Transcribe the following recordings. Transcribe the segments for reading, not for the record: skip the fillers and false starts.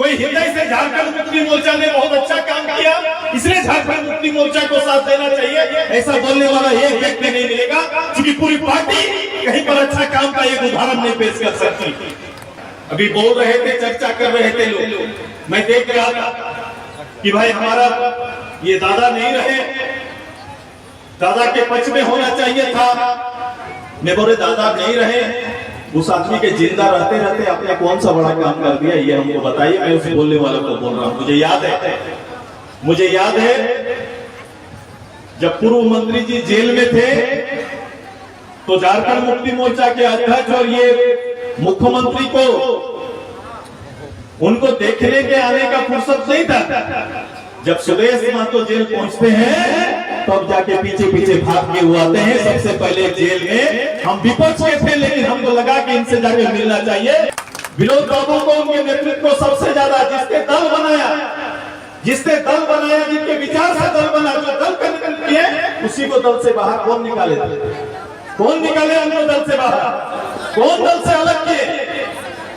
कोई हृदय से झारखंड मुक्ति मोर्चा ने बहुत अच्छा काम किया, इसलिए झारखंड मुक्ति मोर्चा को साथ देना चाहिए, ऐसा बोलने वाला एक व्यक्ति नहीं मिलेगा, क्योंकि पूरी पार्टी कहीं पर अच्छा काम का एक उदाहरण नहीं पेश कर सकती। अभी बोल रहे थे, चर्चा कर रहे थे लोग, मैं देख रहा था कि भाई हमारा ये दादा नहीं रहे, दादा के पक्ष में होना चाहिए था। मैं बोले दादा नहीं रहे, उस आदमी के जिंदा रहते रहते आपने कौन सा बड़ा काम कर दिया, ये हमको बताइए। मैं उस बोलने वाले को बोल रहा हूँ। मुझे याद है जब पूर्व मंत्री जी जेल में थे तो झारखंड मुक्ति मोर्चा के अध्यक्ष और ये मुख्यमंत्री को उनको देखने के आने का फुर्सत नहीं था। जब सुदेश महतो जेल पहुंचते हैं तब जाके पीछे पीछे भाग के हुए आते हैं। सबसे पहले जेल में हम विपक्ष के थे, लेकिन हमको लगा कि इनसे जाके मिलना चाहिए। विनोद बाबू को, उनके नेतृत्व को सबसे ज्यादा जिसने दल बनाया, जिनके विचार से दल बना, जो दल का निकले उसी को दल से बाहर कौन निकाले उनको दल से बाहर, कौन दल से अलग किए?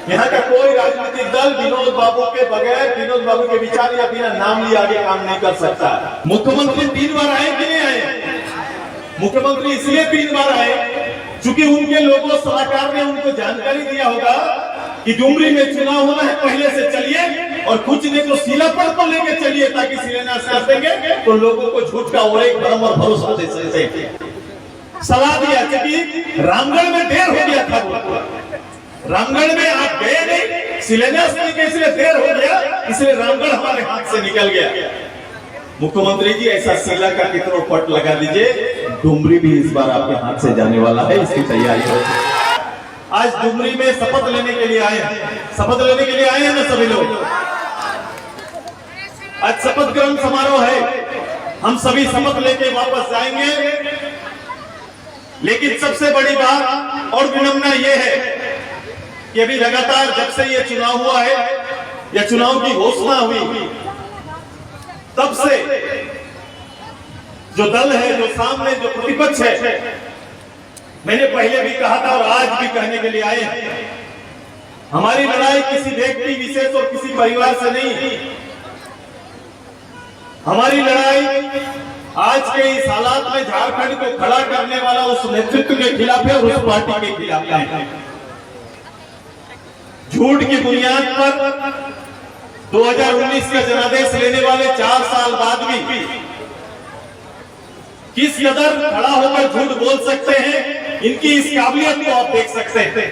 यहाँ का कोई राजनीतिक दल विनोद बाबू के बगैर, विनोद बाबू के विचार या बिना नाम लिए आगे काम नहीं कर सकता। मुख्यमंत्री 3 बार आए कि नहीं आए? मुख्यमंत्री इसलिए 3 बार आए क्योंकि उनके लोगों सलाहकार ने उनको जानकारी दिया होगा कि डुमरी में चुनाव होना है, पहले से चलिए और कुछ नहीं तो सीलापड़ को लेके चलिए, ताकि शिलान्यास कर देंगे तो लोगों को झूठ का और एक भ्रम और भरोसा दे सकते। सलाह दिया क्योंकि रामगढ़ में देर हो गया था, रामगढ़ में आप गए नहीं, शिलान्यास नहीं किया, इसलिए देर हो गया, इसलिए रामगढ़ हमारे हाथ से निकल गया। मुख्यमंत्री जी ऐसा शिला का कितना पट लगा दीजिए, डुमरी भी इस बार आपके हाथ से जाने वाला है, इसकी तैयारी हो। आज डुमरी में शपथ लेने के लिए आए हैं ना सभी लोग। आज शपथ ग्रहण समारोह है, हम सभी शपथ लेके वापस जाएंगे। लेकिन सबसे बड़ी बात और विनम्रता यह है कि अभी लगातार जब से ये चुनाव हुआ है या चुनाव की घोषणा हुई, तब से जो दल है, जो सामने जो प्रतिपक्ष है, मैंने पहले भी कहा था और आज भी कहने के लिए आए हैं, हमारी लड़ाई किसी व्यक्ति विशेष और किसी परिवार से नहीं। हमारी लड़ाई आज के इस हालात में झारखंड को खड़ा करने वाला उस नेतृत्व के खिलाफ है और उस पार्टी के खिलाफ है। झूठ की बुनियाद पर 2019 का जनादेश लेने वाले 4 साल बाद भी किस कदर खड़ा होकर झूठ बोल सकते हैं, इनकी इस काबिलियत को आप देख सकते हैं।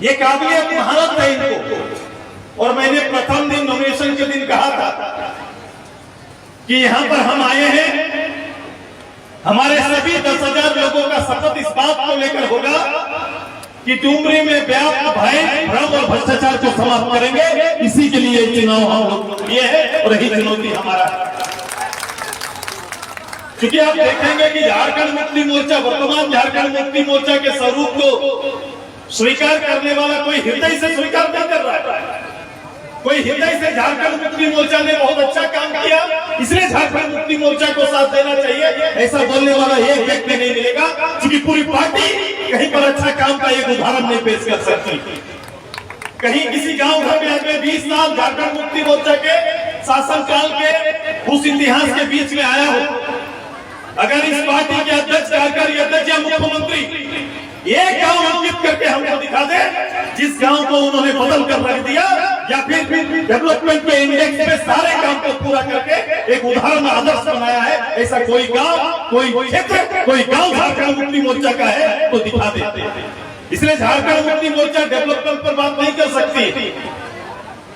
ये काबिलियत महारत है इनको। और मैंने प्रथम दिन नॉमिनेशन के दिन कहा था कि यहाँ पर हम आए हैं, हमारे सभी 10,000 लोगों का शपथ इस बात को लेकर होगा कि डुमरी में व्याप्त भय, भ्रम और भ्रष्टाचार को समाप्त करेंगे। इसी के लिए चुनाव हम लोग ये है और यही चुनौती हमारा। क्योंकि आप देखेंगे कि झारखंड मुक्ति मोर्चा, वर्तमान झारखंड मुक्ति मोर्चा के स्वरूप को स्वीकार करने वाला कोई हृदय से स्वीकार नहीं कर रहा है। कोई हृदय से झारखंड मुक्ति मोर्चा ने बहुत अच्छा काम किया, इसलिए झारखंड मुक्ति मोर्चा को साथ देना चाहिए, ऐसा बोलने वाला एक व्यक्ति नहीं मिलेगा, क्योंकि पूरी पार्टी कहीं पर अच्छा काम का एक उदाहरण नहीं पेश कर सकती। कहीं किसी गांव घर में अगले 20 साल झारखंड मुक्ति मोर्चा के शासनकाल के उस इतिहास के बीच में आया हो, अगर इस पार्टी के अध्यक्ष, कार्यकारी अध्यक्ष या मुख्यमंत्री एक गांव अंकित करके हमको दिखा दे जिस गांव को उन्होंने बदल कर रख दिया, या फिर डेवलपमेंट के इंडेक्स में सारे काम को पूरा करके एक उदाहरण आदर्श बनाया है, ऐसा कोई गांव, कोई क्षेत्र, कोई गांव झारखंड मुक्ति मोर्चा का है तो दिखा दे। इसलिए झारखंड मुक्ति मोर्चा डेवलपमेंट पर बात नहीं कर सकती,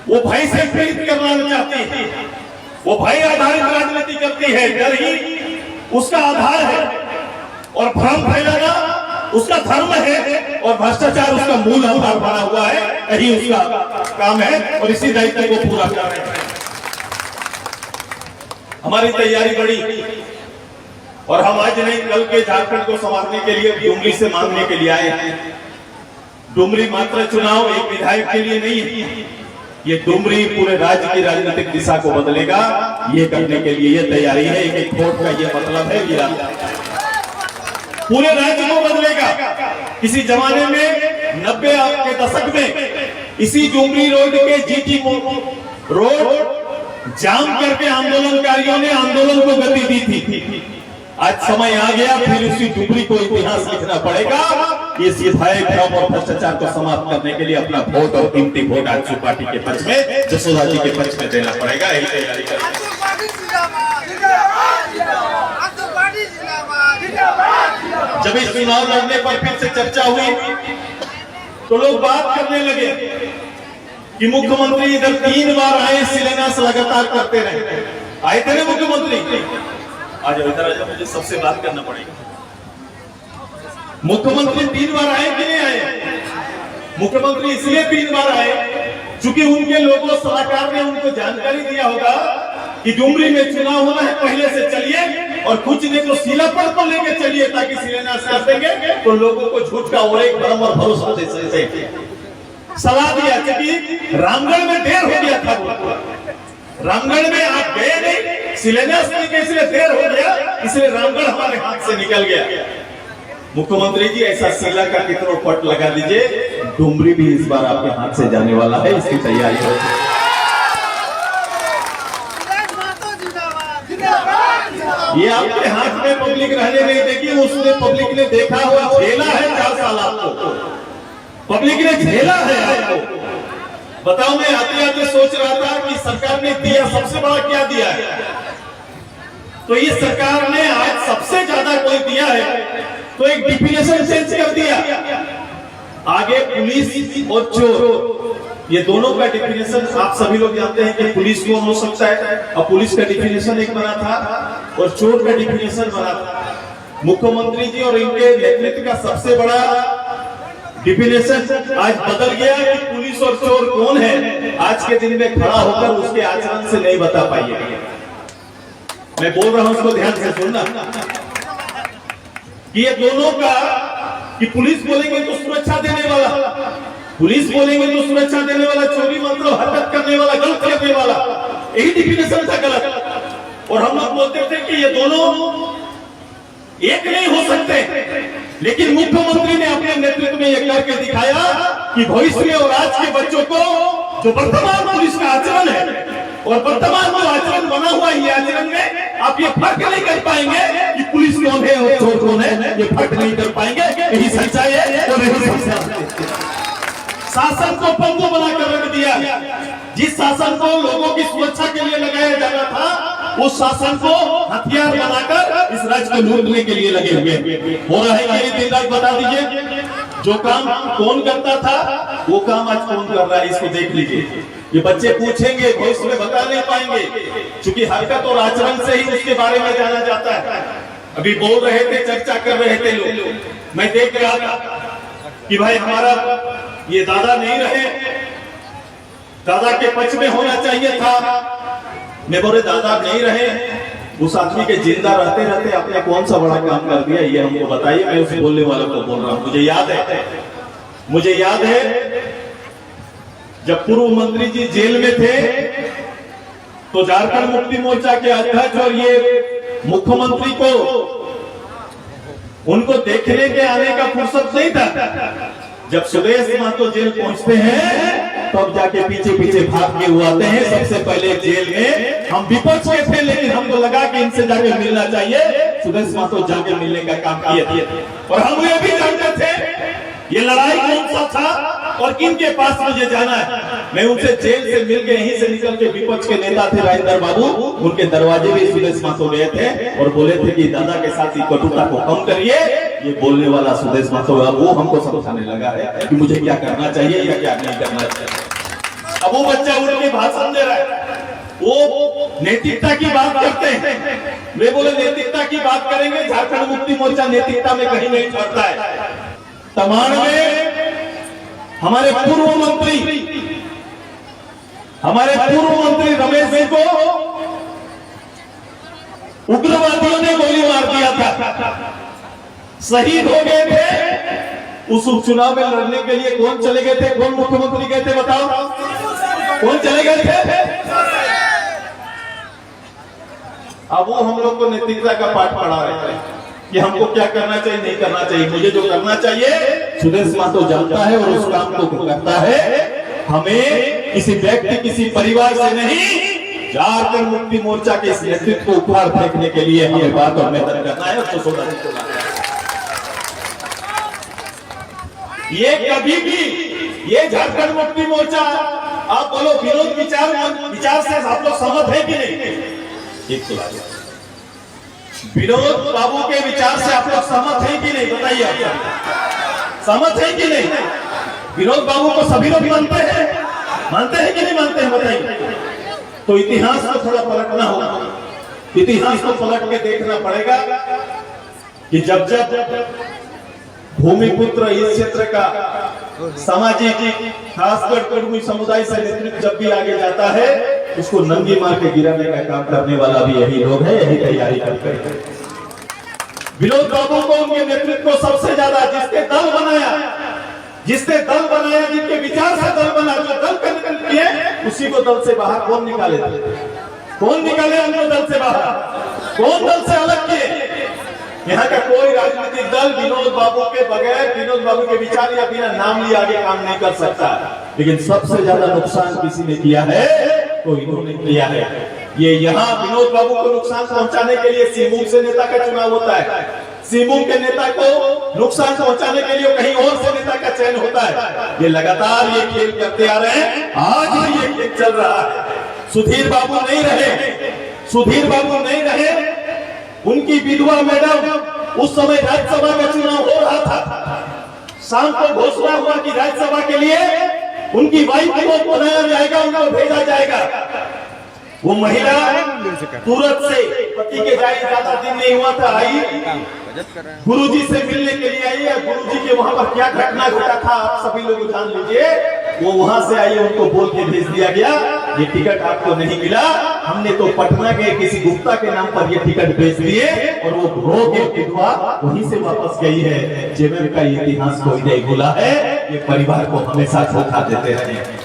वो भय से प्रेरित करना चाहती है, वो भय आधारित राजनीति करती है। डर ही उसका आधार है और भ्रम फैलाना उसका धर्म है और भ्रष्टाचार उसका मूल आधार बना हुआ है। यही उसका काम है और इसी दायित्व को पूरा कर रहे हैं। हमारी तैयारी बड़ी और हम आज नहीं कल के झारखंड को संभालने के लिए डुमरी से मांगने के लिए आए हैं। डुमरी मात्र चुनाव एक विधायक के लिए नहीं है, ये डुमरी पूरे राज्य की राजनीतिक दिशा को बदलेगा। ये करने के लिए ये तैयारी है। एक वोट का ये मतलब है, ये पूरे राज्य को बदलेगा। किसी जमाने में 90 के दशक में इसी डुमरी रोड के जीटी रोड जाम करके आंदोलनकारियों ने आंदोलन को गति दी थी। आज समय आ गया, फिर उसी डुबरी को इतिहास लिखना पड़ेगा। इस विधायक भ्रम और भ्रष्टाचार को समाप्त करने के लिए अपना वोट और कीमती वोट आजसू पार्टी के पक्ष में, जसोदा जी के पक्ष में देना पड़ेगा। यही तैयारी कर जब इस चुनाव लड़ने पर फिर से चर्चा हुई तो लोग बात करने लगे कि मुख्यमंत्री इधर 3 बार आए, शिलान्यास लगातार करते रहे। आए थे ना मुख्यमंत्री? आज इधर आजा, मुझे सबसे बात करना पड़ेगा। मुख्यमंत्री 3 बार आए कि नहीं आए? मुख्यमंत्री इसलिए 3 बार आए क्योंकि उनके लोगों सलाहकार ने उनको जानकारी दिया होगा कि डुमरी में चुनाव होना है, पहले से चलिए और कुछ नहीं तो शिलापट को लेके चलिए ताकि शिलान्यास कर देंगे। तो लोगों को झूठ का और एक भ्रम और भरोसा दे सलाह दिया क्योंकि रामगढ़ में देर हो गया था। रामगढ़ में आप गए नहीं, शिलान्यास नहीं किया, इसलिए देर हो गया, इसलिए रामगढ़ हमारे हाथ से निकल गया। मुख्यमंत्री जी ऐसा शिला का कितना पट लगा दीजिए, डुमरी भी इस बार आपके हाथ से जाने वाला है, इसकी तैयारी हो। ये आपके हाथ में पब्लिक रहने नहीं देगी। उसने पब्लिक ने देखा हुआ झेला है 4 साल आपको, पब्लिक ने झेला है आपको। बताओ, मैं आते आते सोच रहा था कि सरकार ने दिया सबसे बड़ा क्या दिया है, तो ये सरकार ने आज सबसे ज्यादा कोई दिया है तो एक डिफिनेशन चेंज कर दिया। आगे पुलिस और चोर, ये दोनों का डिफिनेशन आप सभी लोग जानते हैं कि पुलिस कौन हो सकता है, और पुलिस का डिफिनेशन एक बना था और चोर का डिफिनेशन बना था। मुख्यमंत्री जी और इनके नेतृत्व का सबसे बड़ा डिफिनेशन आज बदल गया कि पुलिस और चोर कौन है, आज के दिन में खड़ा होकर उसके आचरण से नहीं बता पाइए। मैं बोल रहा हूं, उसको ध्यान से सुनना कि ये दोनों का, कि पुलिस बोलेंगे तो सुरक्षा देने वाला, पुलिस बोलेंगे तो सुरक्षा देने वाला, चोरी मतलब हरकत करने वाला, गलत करने वाला, यही डिफिनेशन था गलत। और हम लोग बोलते थे कि ये दोनों एक नहीं हो सकते, लेकिन मुख्यमंत्री ने अपने नेतृत्व में यह करके दिखाया कि भविष्य में और आज के बच्चों को जो वर्तमान पुलिस का आचरण है और वर्तमान जो आचरण बना हुआ है, ये आचरण में आप ये फर्क नहीं कर पाएंगे कि पुलिस कौन है और चोर कौन है, ये फर्क नहीं कर पाएंगे। यही सच्चाई है और यही शासन को पंगु बनाकर रख दिया। जिस शासन को लोगों की सुरक्षा के लिए लगाया जाना था, उस शासन को हथियार बनाकर इस राज्य को लूटने के लिए लगे हुए हो रहा है। ये दिन रात बता दीजिए, जो काम कौन करता था वो काम आज कौन कर रहा है, इसको देख लीजिए। ये बच्चे पूछेंगे, भविष्य में बता नहीं पाएंगे, क्योंकि हरकत और आचरण से ही उसके बारे में जाना जाता है। अभी बोल रहे थे, चर्चा कर रहे थे लोग, मैं देख रहा था कि भाई हमारा ये दादा नहीं रहे, दादा के पक्ष में होना चाहिए था। मैं बोले दादा नहीं रहे, उस आदमी के जिंदा रहते रहते आपने कौन सा बड़ा काम कर दिया, ये हमको बताइए। मैं उस बोलने वालों को बोल रहा हूँ, मुझे याद है जब पूर्व मंत्री जी जेल में थे तो झारखंड मुक्ति मोर्चा के अध्यक्ष और ये मुख्यमंत्री को उनको देखने के आने का फुर्सत नहीं था। जब सुदेश महतो जेल पहुंचते हैं तब जाके पीछे पीछे भाग के हुए आते हैं। सबसे पहले जेल में हम विपक्ष के थे, लेकिन हमको लगा कि इनसे जाके मिलना चाहिए। सुदेश महतो जाके मिलने का काम किए और हम ये भी जानते थे ये लड़ाई कौन सा था और किनके पास मुझे जाना है। मैं उनसे जेल से मिलकर यहीं से निकल के विपक्ष के नेता थे राजेंद्र बाबू, उनके दरवाजे भी सुदेश महतो गए थे और बोले थे कि दादा के साथ कटुता को कम करिए। ये बोलने वाला सुदेश महतो वो हमको समझाने लगा है कि मुझे क्या करना चाहिए या क्या नहीं करना चाहिए। अब वो बच्चा उठ के भाषण दे रहा है, वो नैतिकता की बात करते हैं। वे बोले नैतिकता की बात करेंगे, झारखंड मुक्ति मोर्चा नैतिकता में कहीं नहीं ठहरता है। तमाम में हमारे पूर्व मंत्री रमेश सिंह को उग्रवादियों ने गोली मार दिया था, शहीद हो गए थे। उस उपचुनाव में लड़ने के लिए कौन चले गए थे, कौन मुख्यमंत्री गए थे, बताओ कौन चले गए थे? अब वो हम लोग को नैतिकता का पाठ पढ़ा रहे थे कि हमको क्या करना चाहिए नहीं करना चाहिए। मुझे जो करना चाहिए सुदेश महतो जानता है और उस काम को करता है। हमें किसी व्यक्ति किसी परिवार से नहीं, झारखंड मुक्ति मोर्चा के इस नेतृत्व को उपहार फेंकने के लिए हमें बात और मेहनत करना है। तो सोना ये कभी भी ये झारखंड मुक्ति मोर्चा, आप बोलो विरोध विचार से आप लोग सहमत है कि नहीं? एक तो विनोद बाबू के विचार से आप लोग सहमत हैं कि नहीं? बताइए, आप सहमत हैं कि नहीं? विनोद बाबू को सभी लोग मानते हैं कि नहीं मानते हैं? बताइए। तो इतिहास को थोड़ा पलटना होगा, इतिहास को पलट के देखना पड़ेगा कि जब भूमिपुत्र इस क्षेत्र का सामाजिक खासकर कुर्मी समुदाय से नेतृत्व जब भी आगे जाता है, उसको नंगी मार के गिराने का काम करने वाला भी यही लोग है, यही तैयारी करते हैं। विनोद बाबू को उनके नेतृत्व को सबसे ज्यादा जिसने दल बनाया, जिनके विचार से दल बना, जो दल किए, उसी को दल से बाहर कौन निकाले उनको दल से बाहर? कौन दल से अलग किए? यहाँ का कोई राजनीतिक दल विनोद बाबू के बगैर, विनोद बाबू के विचार या बिना नाम लिए आगे काम नहीं कर सकता। लेकिन सबसे ज्यादा नुकसान किसी ने किया है तो इन्होंने किया है। ये यहाँ विनोद बाबू को नुकसान पहुंचाने के लिए सीमूंग से नेता का चुनाव होता है, सीमूंग के नेता को नुकसान पहुंचाने के लिए कहीं और से नेता का चयन होता है। ये लगातार ये खेल करते आ रहे हैं, आज भी ये खेल चल रहा है। सुधीर बाबू नहीं रहे, उनकी विधवा मैडम उस समय राज्यसभा का चुनाव हो रहा था, शाम को घोषणा हुआ कि राज्यसभा के लिए उनकी वाइफ को बनाया जाएगा, उनको भेजा जाएगा। वो महिला तुरंत से पति के जाए ज्यादा दिन नहीं हुआ था, आई गुरुजी से मिलने के लिए आई है। गुरुजी के वहां पर क्या घटना घटा था आप सभी लोग जान लीजिए। वो वहां से आई, उनको बोल के भेज दिया गया ये टिकट आपको नहीं मिला, हमने तो पटना के किसी गुप्ता के नाम पर ये टिकट भेज दिए, और वो रो के विधवा वहीं से वापस गई है। जेएमएम का इतिहास कोई नहीं भूला है, ये परिवार को हमेशा धोखा देते रहे।